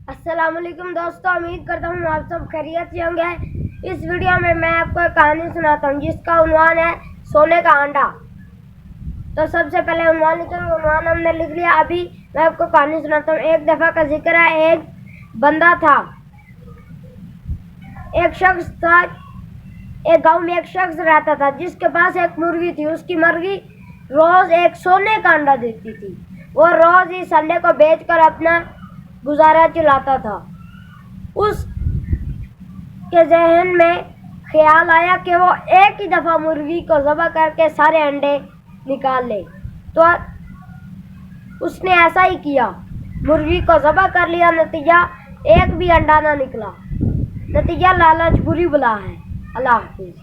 السلام علیکم دوستو، امید کرتا ہوں آپ سب خیریت سے ہوں گے۔ اس ویڈیو میں میں آپ کو ایک کہانی سناتا ہوں جس کا عنوان ہے سونے کا انڈا۔ تو سب سے پہلے عنوان ہم نے لکھ لیا۔ ابھی میں آپ کو کہانی سناتا ہوں۔ ایک دفعہ کا ذکر ہے، ایک بندہ تھا، ایک شخص تھا، ایک گاؤں میں ایک شخص رہتا تھا جس کے پاس ایک مرغی تھی۔ اس کی مرغی روز ایک سونے کا انڈا دیتی تھی۔ وہ روز اس انڈے کو بیچ کر اپنا گزارا چلاتا تھا۔ اس کے ذہن میں خیال آیا کہ وہ ایک ہی دفعہ مرغی کو ذبح کر کے سارے انڈے نکال لے۔ تو اس نے ایسا ہی کیا، مرغی کو ذبح کر لیا۔ نتیجہ ایک بھی انڈا نہ نکلا۔ نتیجہ لالچ بری بلا ہے۔ اللہ حافظ۔